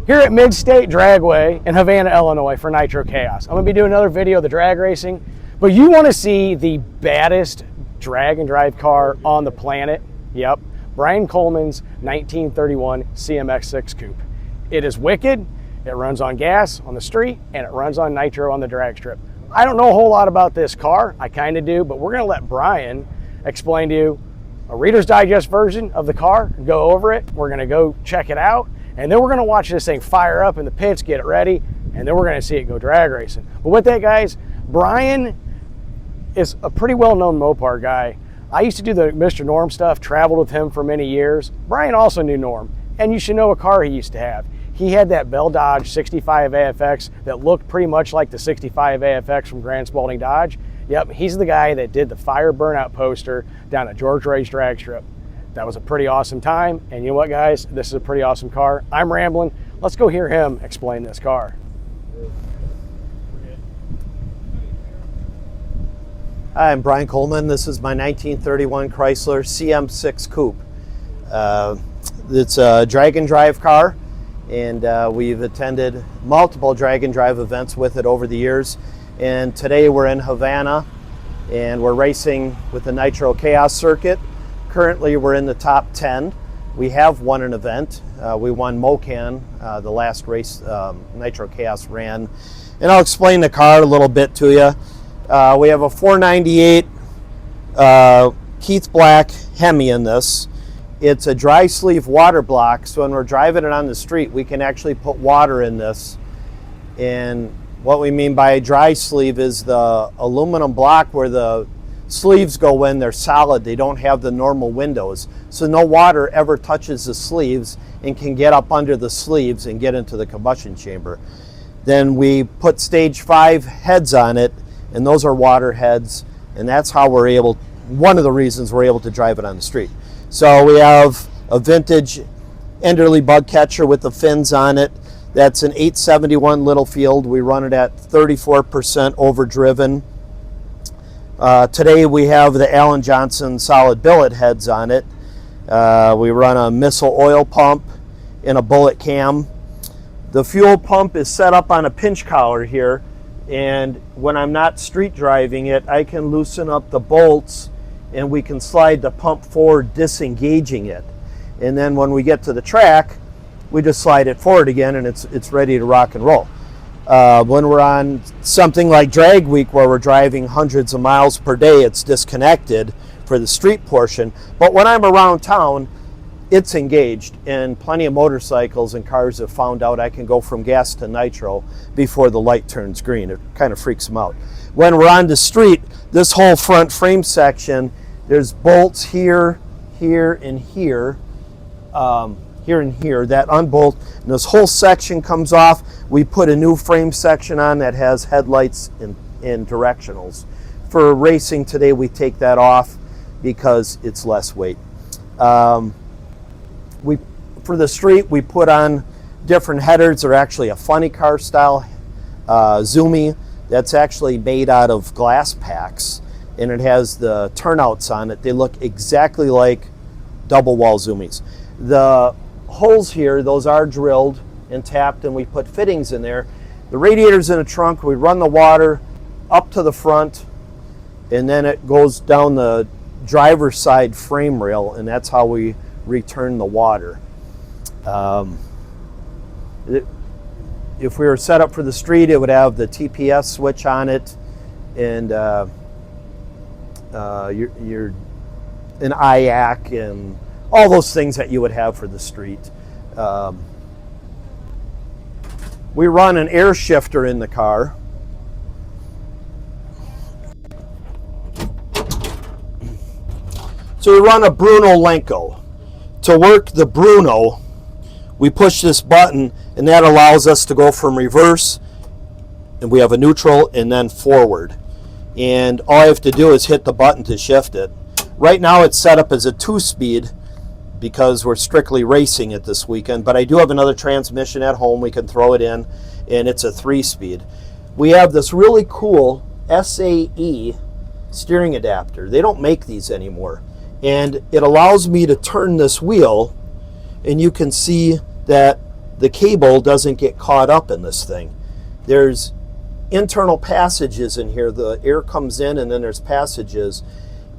Here at Midstate Dragway in Havana, Illinois for Nitro Chaos. I'm going to be doing another video of the drag racing, but you want to see the baddest drag and drive car on the planet. Yep, Brian Kohlmann's 1931 CMX6 Coupe. It is wicked, it runs on gas on the street, and it runs on nitro on the drag strip. I don't know a whole lot about this car, I kind of do, but we're going to let Brian explain to you a Reader's Digest version of the car, go over it, we're going to go check it out, and then we're going to watch this thing fire up in the pits, get it ready, and then we're going to see it go drag racing. But with that, guys, Brian is a pretty well-known Mopar guy. I used to do the Mr. Norm stuff, traveled with him for many years. Brian also knew Norm, and you should know a car he used to have. He had that Bell Dodge 65 AFX that looked pretty much like the 65 AFX from Grand Spalding Dodge. Yep, he's the guy that did the fire burnout poster down at George Ray's drag strip. That was a pretty awesome time, and you know what, guys? This is a pretty awesome car. I'm rambling. Let's go hear him explain this car. Hi, I'm Brian Kohlmann. This is my 1931 Chrysler CM6 Coupe. It's a drag and drive car, and we've attended multiple drag and drive events with it over the years. And today we're in Havana, and we're racing with the Nitro Chaos circuit. Currently, we're in the top 10. We have won an event. We won Mocan, the last race Nitro Chaos ran. And I'll explain the car a little bit to you. We have a 498 Keith Black Hemi in this. It's a dry sleeve water block, so when we're driving it on the street, we can actually put water in this. And what we mean by a dry sleeve is the aluminum block where the sleeves go in, they're solid, they don't have the normal windows, so no water ever touches the sleeves and can get up under the sleeves and get into the combustion chamber. Then we put stage 5 heads on it, and those are water heads, and that's how we're able, one of the reasons we're able to drive it on the street. So we have a vintage Enderley bug catcher with the fins on it. That's an 871 Littlefield. We run it at 34% overdriven. Today we have the Allen Johnson solid billet heads on it. We run a missile oil pump and a bullet cam. The fuel pump is set up on a pinch collar here, and when I'm not street driving it, I can loosen up the bolts and we can slide the pump forward, disengaging it. And then when we get to the track, we just slide it forward again and it's ready to rock and roll. When we're on something like drag week where we're driving hundreds of miles per day, it's disconnected for the street portion. But when I'm around town, it's engaged, and plenty of motorcycles and cars have found out I can go from gas to nitro before the light turns green. It kind of freaks them out. When we're on the street, this whole front frame section, there's bolts here, here, and here. Here and here, that unbolt, and this whole section comes off. We put a new frame section on that has headlights and directionals. For racing today, we take that off because it's less weight. For the street, we put on different headers. They're actually a funny car style Zoomy that's actually made out of glass packs, and it has the turnouts on it. They look exactly like double wall Zoomies. The holes here, those are drilled and tapped, and we put fittings in there. The radiator's in a trunk. We run the water up to the front, and then it goes down the driver's side frame rail, and that's how we return the water. If we were set up for the street, it would have the TPS switch on it, and an IAC and all those things that you would have for the street. We run an air shifter in the car. So we run a Bruno Lenko. To work the Bruno, we push this button, and that allows us to go from reverse, and we have a neutral, and then forward. And all I have to do is hit the button to shift it. Right now it's set up as a 2-speed, because we're strictly racing it this weekend, but I do have another transmission at home. We can throw it in, and it's a 3-speed. We have this really cool SAE steering adapter. They don't make these anymore, and it allows me to turn this wheel, and you can see that the cable doesn't get caught up in this thing. There's internal passages in here. The air comes in and then there's passages,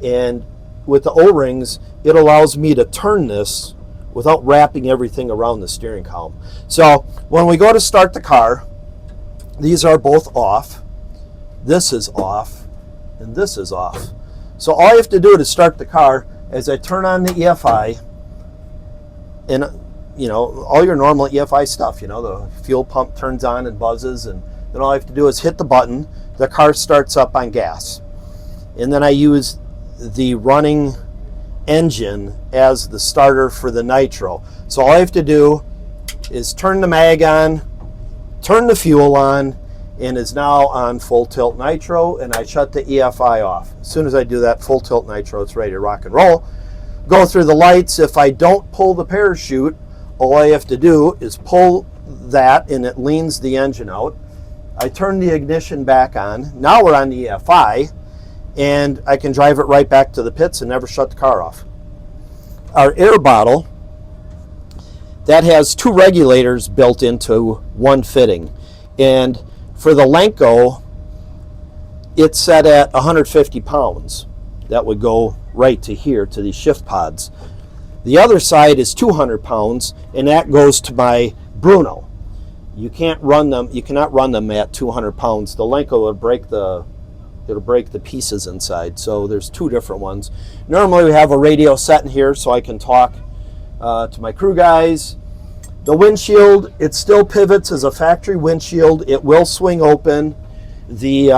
and with the O-rings it allows me to turn this without wrapping everything around the steering column. So when we go to start the car, these are both off, this is off, and this is off. So all I have to do to start the car is I turn on the EFI, and all your normal EFI stuff, the fuel pump turns on and buzzes, and then all I have to do is hit the button, the car starts up on gas. And then I use the running engine as the starter for the nitro. So all I have to do is turn the mag on, turn the fuel on, and is now on full tilt nitro, and I shut the EFI off. As soon as I do that, full tilt nitro, it's ready to rock and roll. Go through the lights. If I don't pull the parachute, all I have to do is pull that and it leans the engine out. I turn the ignition back on. Now we're on the EFI, and I can drive it right back to the pits and never shut the car off. Our air bottle, that has two regulators built into one fitting. And for the Lenco, it's set at 150 pounds. That would go right to here, to these shift pods. The other side is 200 pounds, and that goes to my Bruno. You cannot run them at 200 pounds. The Lenco will it'll break the pieces inside. So there's two different ones. Normally we have a radio set in here so I can talk to my crew guys. The windshield, it still pivots as a factory windshield. It will swing open. The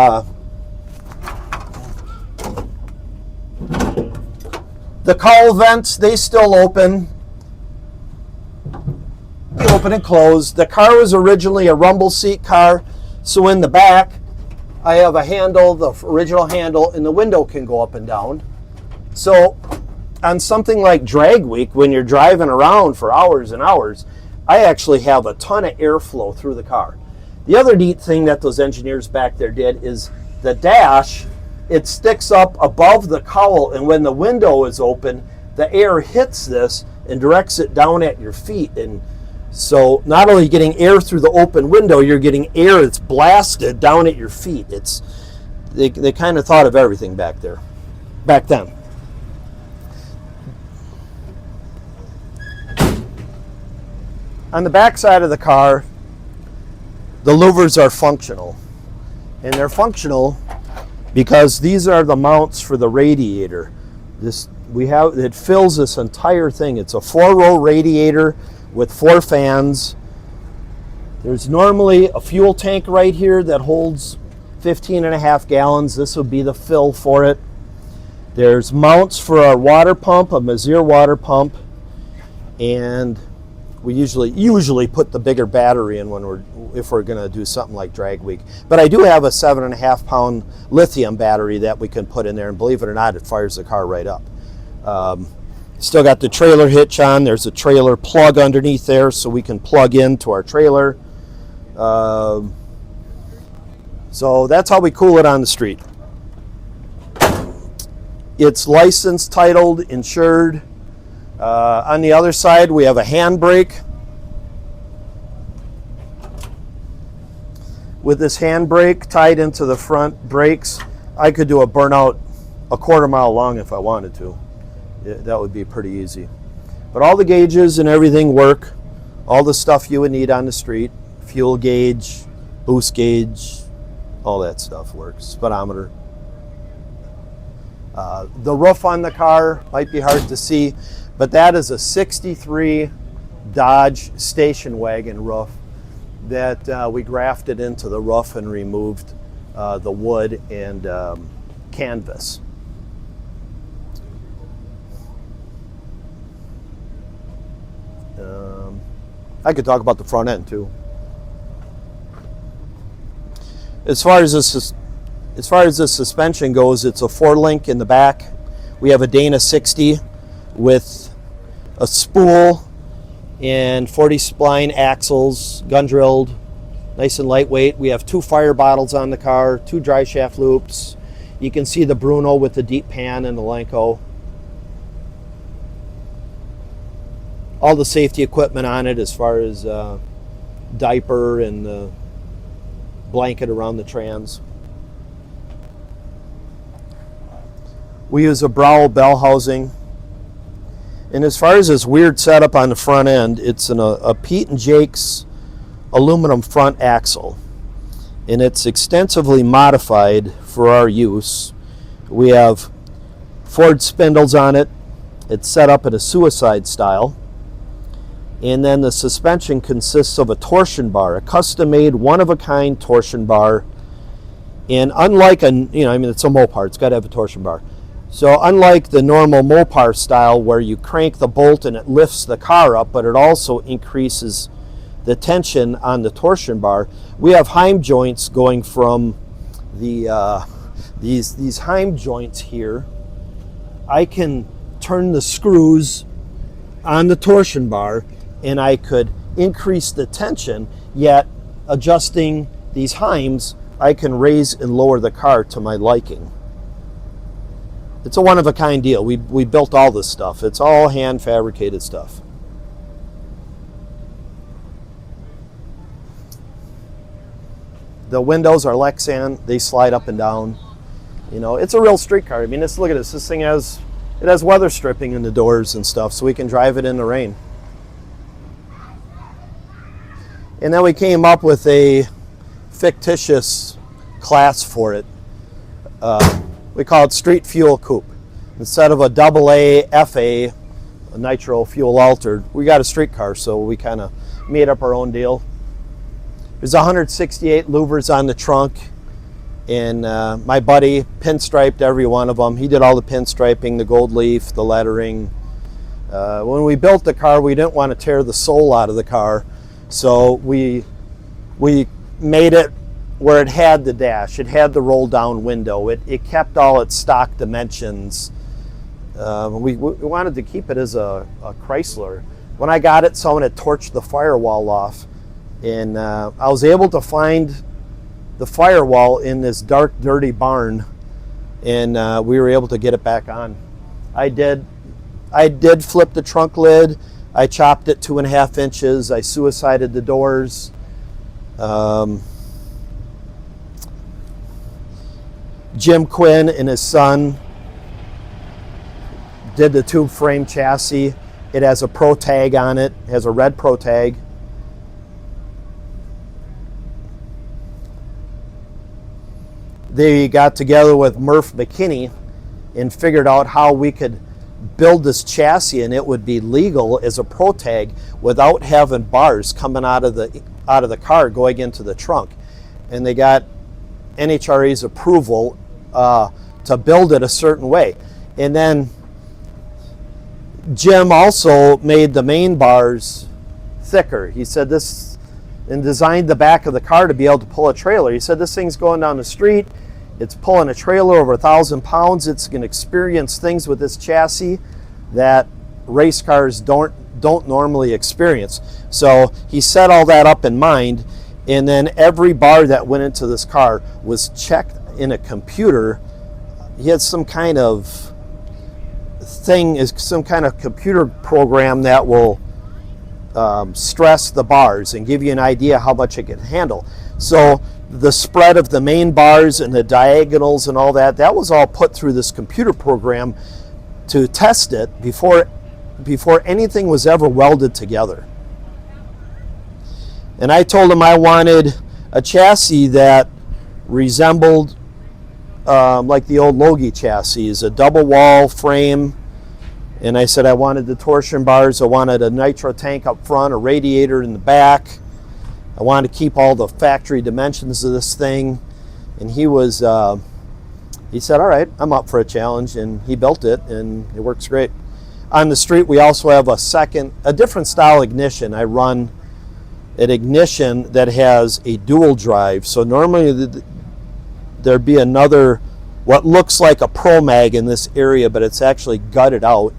cowl vents, they still open. They open and close. The car was originally a rumble seat car, so in the back I have a handle, the original handle, and the window can go up and down. So on something like drag week, when you're driving around for hours and hours, I actually have a ton of airflow through the car. The other neat thing that those engineers back there did is the dash, it sticks up above the cowl, and when the window is open, the air hits this and directs it down at your feet. And so not only getting air through the open window, you're getting air that's blasted down at your feet. They kind of thought of everything back then. On the back side of the car, the louvers are functional. And they're functional because these are the mounts for the radiator. It fills this entire thing. It's a 4-row radiator with 4 fans. There's normally a fuel tank right here that holds 15.5 gallons. This would be the fill for it. There's mounts for our water pump, a Mazir water pump, and we usually put the bigger battery in if we're going to do something like drag week. But I do have a 7.5 pound lithium battery that we can put in there, and believe it or not, it fires the car right up. Still got the trailer hitch on. There's a trailer plug underneath there, so we can plug into our trailer. So that's how we cool it on the street. It's licensed, titled, insured. On the other side, we have a handbrake. With this handbrake tied into the front brakes, I could do a burnout a quarter mile long if I wanted to. That would be pretty easy. But all the gauges and everything work. All the stuff you would need on the street. Fuel gauge, boost gauge, all that stuff works. Speedometer. The roof on the car might be hard to see, but that is a 63 Dodge station wagon roof that we grafted into the roof and removed the wood and canvas. I could talk about the front end too. As far as the suspension goes, it's a 4-link in the back. We have a Dana 60 with a spool and 40 spline axles, gun drilled, nice and lightweight. We have 2 fire bottles on the car, 2 dry shaft loops. You can see the Bruno with the deep pan and the Lenco. All the safety equipment on it as far as diaper and the blanket around the trans. We use a Browell bell housing. And as far as this weird setup on the front end, it's a Pete and Jake's aluminum front axle. And it's extensively modified for our use. We have Ford spindles on it. It's set up in a suicide style. And then the suspension consists of a torsion bar, a custom-made, one-of-a-kind torsion bar. And unlike it's a Mopar, it's got to have a torsion bar. So unlike the normal Mopar style where you crank the bolt and it lifts the car up, but it also increases the tension on the torsion bar, we have Heim joints going from the these Heim joints here. I can turn the screws on the torsion bar and I could increase the tension, yet adjusting these Heims, I can raise and lower the car to my liking. It's a one-of-a-kind deal. We built all this stuff. It's all hand-fabricated stuff. The windows are Lexan. They slide up and down. It's a real street car. I mean, look at this. This thing has weather stripping in the doors and stuff, so we can drive it in the rain. And then we came up with a fictitious class for it. We call it Street Fuel Coupe. Instead of a AA FA, a nitro fuel altered, we got a street car, so we kind of made up our own deal. There's 168 louvers on the trunk, and my buddy pinstriped every one of them. He did all the pinstriping, the gold leaf, the lettering. When we built the car, we didn't want to tear the sole out of the car, so we made it where it had the dash, it had the roll down window, it kept all its stock dimensions. We wanted to keep it as a Chrysler. When I got it, someone had torched the firewall off, and I was able to find the firewall in this dark, dirty barn, and we were able to get it back on. I did flip the trunk lid. I chopped it 2.5 inches. I suicided the doors. Jim Quinn and his son did the tube frame chassis. It has a Pro tag on it. It has a red Pro tag. They got together with Murph McKinney and figured out how we could build this chassis and it would be legal as a Pro tag without having bars coming out of the car going into the trunk. And they got NHRA's approval to build it a certain way. And then Jim also made the main bars thicker. He said this, and designed the back of the car to be able to pull a trailer. He said this thing's going down the street, it's pulling a trailer over 1,000 pounds, it's going to experience things with this chassis that race cars don't normally experience. So he set all that up in mind, and then every bar that went into this car was checked in a computer. He had some kind of computer program that will stress the bars and give you an idea how much it can handle. So the spread of the main bars and the diagonals and all that was all put through this computer program to test it before anything was ever welded together. And I told him I wanted a chassis that resembled like the old Logie chassis, a double wall frame. And I said I wanted the torsion bars, I wanted a nitro tank up front, a radiator in the back. I wanted to keep all the factory dimensions of this thing. And he said, all right, I'm up for a challenge. And he built it, and it works great. On the street, we also have a different style ignition. I run an ignition that has a dual drive. So normally there'd be another, what looks like a Pro Mag in this area, but it's actually gutted out,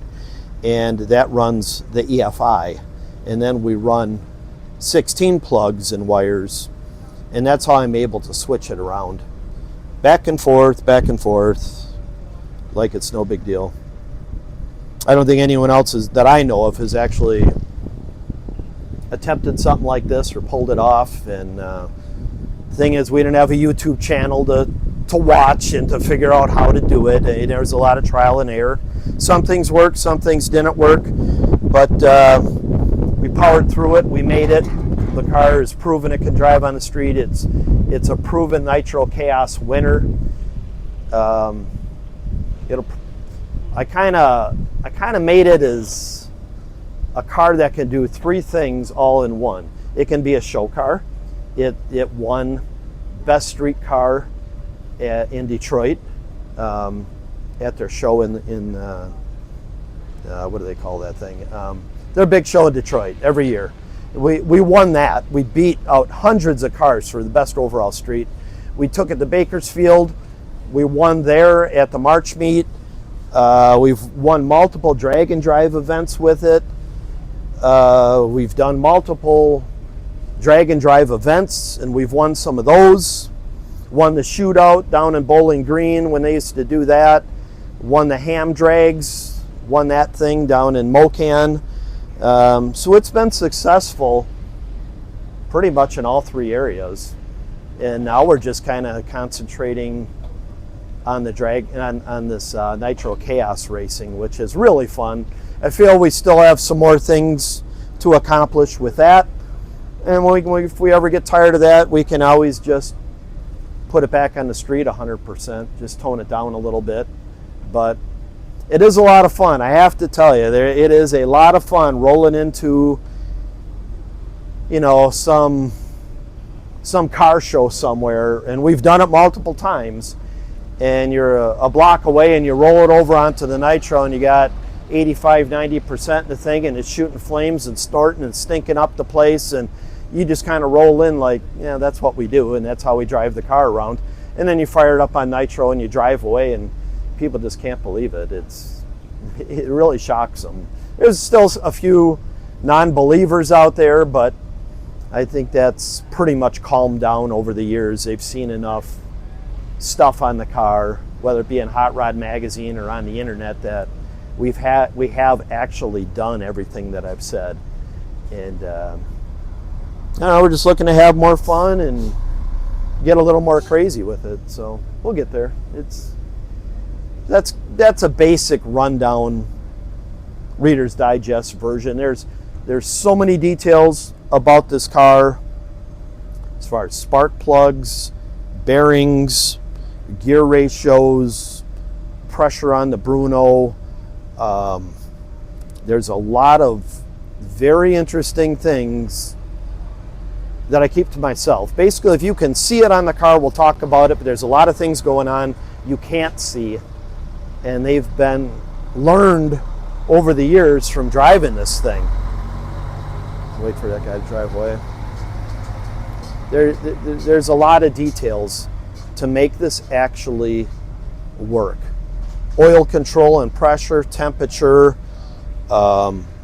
and that runs the EFI. And then we run 16 plugs and wires, and that's how I'm able to switch it around. Back and forth, like it's no big deal. I don't think anyone else that I know of has actually attempted something like this or pulled it off. And the thing is, we didn't have a YouTube channel to watch and to figure out how to do it. And there was a lot of trial and error. Some things worked, some things didn't work, but we powered through it. We made it. The car is proven it can drive on the street. It's a proven Nitro Chaos winner. I kind of made it as a car that can do three things all in one. It can be a show car. It won Best Street Car in Detroit at their show in what do they call that thing? Their big show in Detroit every year. We won that. We beat out hundreds of cars for the best overall street. We took it to Bakersfield. We won there at the March meet. We've won multiple drag and drive events with it. We've done multiple drag and drive events, and we've won some of those. Won the shootout down in Bowling Green when they used to do that. Won the ham drags. Won that thing down in Mocan. So it's been successful pretty much in all three areas. And now we're just kind of concentrating on the on this Nitro Chaos racing, which is really fun. I feel we still have some more things to accomplish with that. And if we ever get tired of that, we can always just put it back on the street 100%, just tone it down a little bit. But it is a lot of fun, I have to tell you. It is a lot of fun rolling into, some car show somewhere, and we've done it multiple times. And you're a block away, and you roll it over onto the Nitro, and you got 85-90% in the thing, and it's shooting flames and snorting and stinking up the place, and you just kind of roll in like, yeah, that's what we do, and that's how we drive the car around. And then you fire it up on Nitro and you drive away, and people just can't believe it. It really shocks them. There's still a few non-believers out there, but I think that's pretty much calmed down over the years. They've seen enough stuff on the car, whether it be in Hot Rod Magazine or on the internet, that we have actually done everything that I've said. And we're just looking to have more fun and get a little more crazy with it. So we'll get there. That's a basic rundown Reader's Digest version. There's so many details about this car, as far as spark plugs, bearings, gear ratios, pressure on the Bruno. There's a lot of very interesting things that I keep to myself. Basically, if you can see it on the car, we'll talk about it, but there's a lot of things going on you can't see, and they've been learned over the years from driving this thing. Wait for that guy to drive away. There's a lot of details to make this actually work. Oil control and pressure, temperature,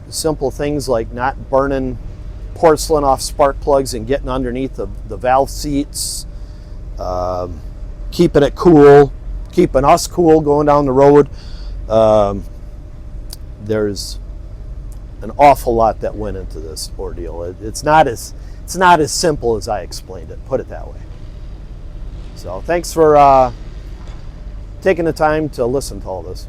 simple things like not burning porcelain off spark plugs and getting underneath the valve seats, keeping it cool, keeping us cool going down the road. There's an awful lot that went into this ordeal. It's not as simple as I explained it, put it that way. So thanks for taking the time to listen to all this.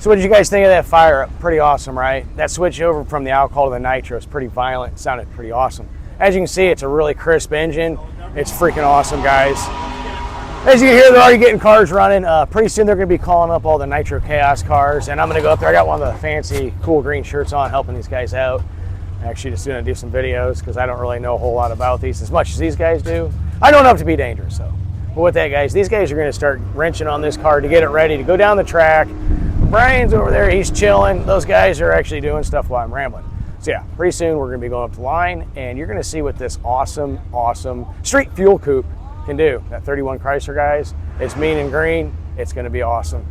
So what did you guys think of that fire up? Pretty awesome, right? That switch over from the alcohol to the nitro is pretty violent. It sounded pretty awesome. As you can see, it's a really crisp engine. It's freaking awesome, guys. As you can hear, they're already getting cars running. Pretty soon they're going to be calling up all the Nitro Chaos cars, and I'm going to go up there. I got one of the fancy, cool green shirts on, helping these guys out. Actually, just going to do some videos because I don't really know a whole lot about these as much as these guys do. I know enough to be dangerous, though. But with that, guys, these guys are going to start wrenching on this car to get it ready to go down the track. Brian's over there. He's chilling. Those guys are actually doing stuff while I'm rambling. So yeah, pretty soon we're going to be going up the line, and you're going to see what this awesome, awesome street fuel coupe can do. That 31 Chrysler, guys, it's mean and green. It's going to be awesome.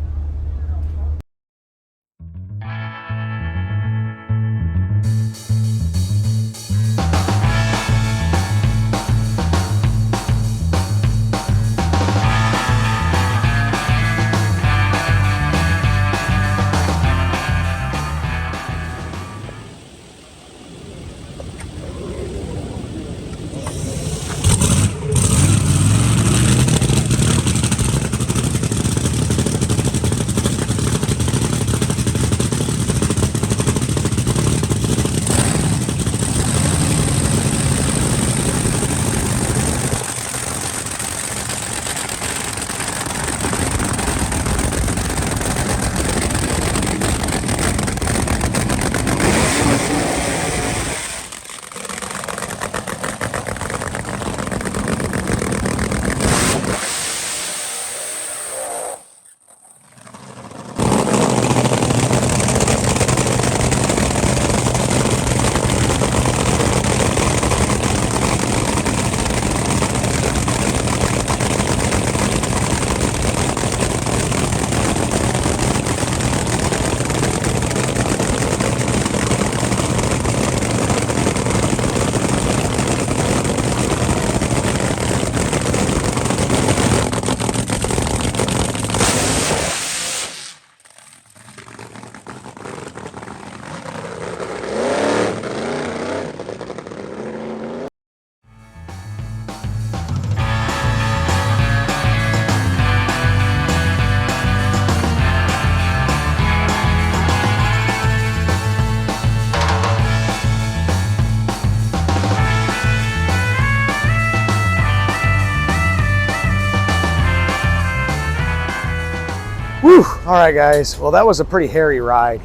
Whew. All right, guys. Well, that was a pretty hairy ride.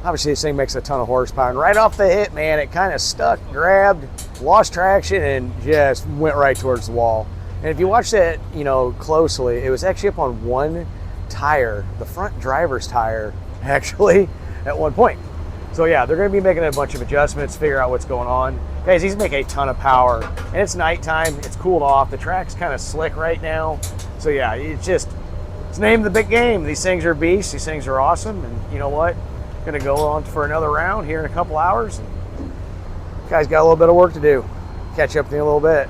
Obviously this thing makes a ton of horsepower. And right off the hit, man, it kind of stuck, grabbed, lost traction, and just went right towards the wall. And if you watch that, closely, it was actually up on one tire, the front driver's tire, actually, at one point. So yeah, they're going to be making a bunch of adjustments, figure out what's going on. Guys, these make a ton of power, and it's nighttime. It's cooled off. The track's kind of slick right now. So yeah, it's name the big game. These things are beasts. These things are awesome. And you know what? Going to go on for another round here in a couple hours. Guys got a little bit of work to do. Catch up with you in a little bit.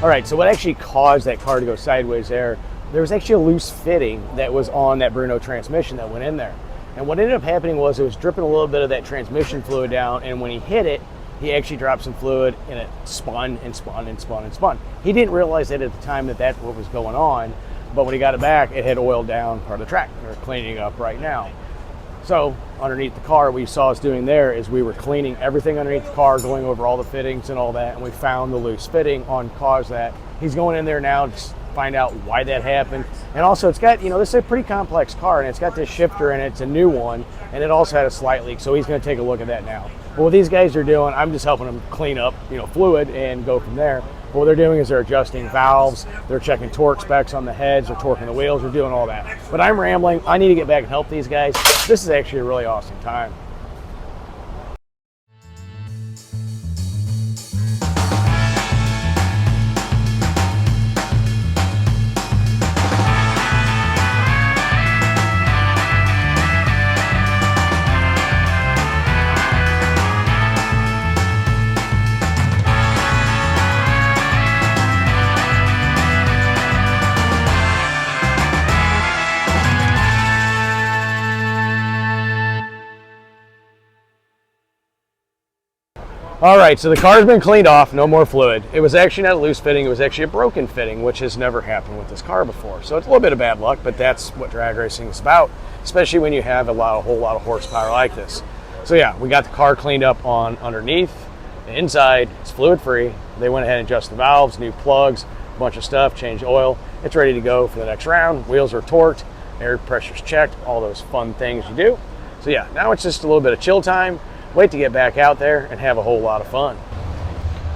All right, so what actually caused that car to go sideways there was actually a loose fitting that was on that Bruno transmission that went in there. And what ended up happening was it was dripping a little bit of that transmission fluid down, and when he hit it, he actually dropped some fluid, and it spun and spun and spun and spun. He didn't realize that at the time that that's what was going on, but when he got it back, it had oiled down part of the track. They're cleaning up right now. So underneath the car, what you saw us doing there is we were cleaning everything underneath the car, going over all the fittings and all that, and we found the loose fitting on cause that. He's going in there now to find out why that happened. And also it's got, this is a pretty complex car, and it's got this shifter in it. It's a new one, and it also had a slight leak, so he's going to take a look at that now. But what these guys are doing, I'm just helping them clean up, fluid and go from there. But what they're doing is they're adjusting valves, they're checking torque specs on the heads, they're torquing the wheels, they're doing all that. But I'm rambling. I need to get back and help these guys. This is actually a really awesome time. All right, so the car's been cleaned off, no more fluid. It was actually not a loose fitting, it was actually a broken fitting, which has never happened with this car before. So it's a little bit of bad luck, but that's what drag racing is about, especially when you have a whole lot of horsepower like this. So yeah, we got the car cleaned up on underneath. The inside, it's fluid free. They went ahead and adjusted the valves, new plugs, a bunch of stuff, changed oil. It's ready to go for the next round. Wheels are torqued, air pressure's checked, all those fun things you do. So yeah, now it's just a little bit of chill time. Wait to get back out there and have a whole lot of fun.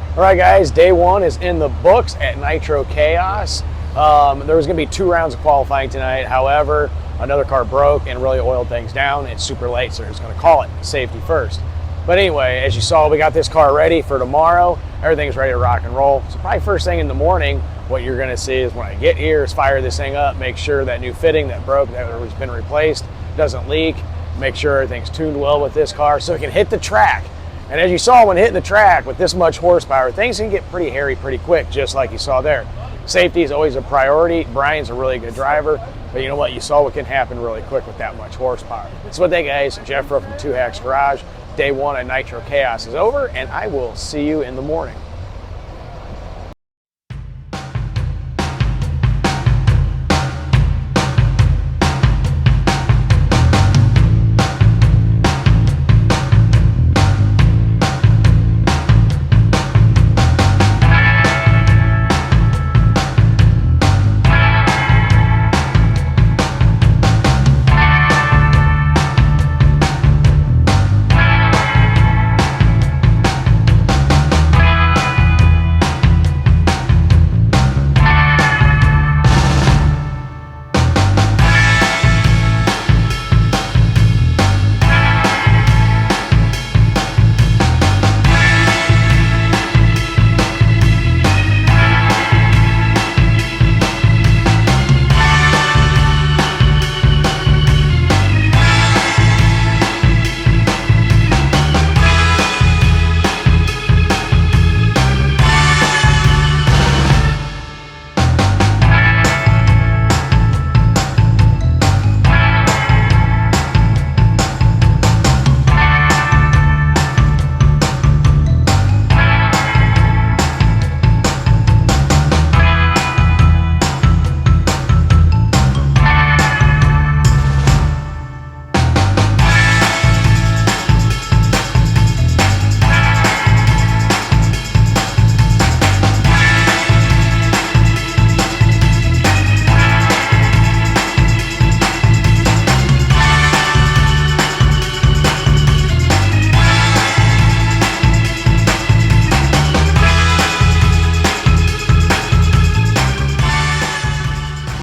All right, guys, day one is in the books at Nitro Chaos. There was going to be 2 rounds of qualifying tonight. However, another car broke and really oiled things down. It's super late, so we're just going to call it safety first. But anyway, as you saw, we got this car ready for tomorrow. Everything's ready to rock and roll. So probably first thing in the morning, what you're going to see is when I get here is fire this thing up, make sure that new fitting that broke, that has been replaced, doesn't leak. Make sure everything's tuned well with this car so it can hit the track. And as you saw when hitting the track with this much horsepower, things can get pretty hairy pretty quick, just like you saw there. Safety is always a priority. Brian's a really good driver, but you know what? You saw what can happen really quick with that much horsepower. So with that, guys, Jeff from 2 Hacks Garage. Day one at Nitro Chaos is over, and I will see you in the morning.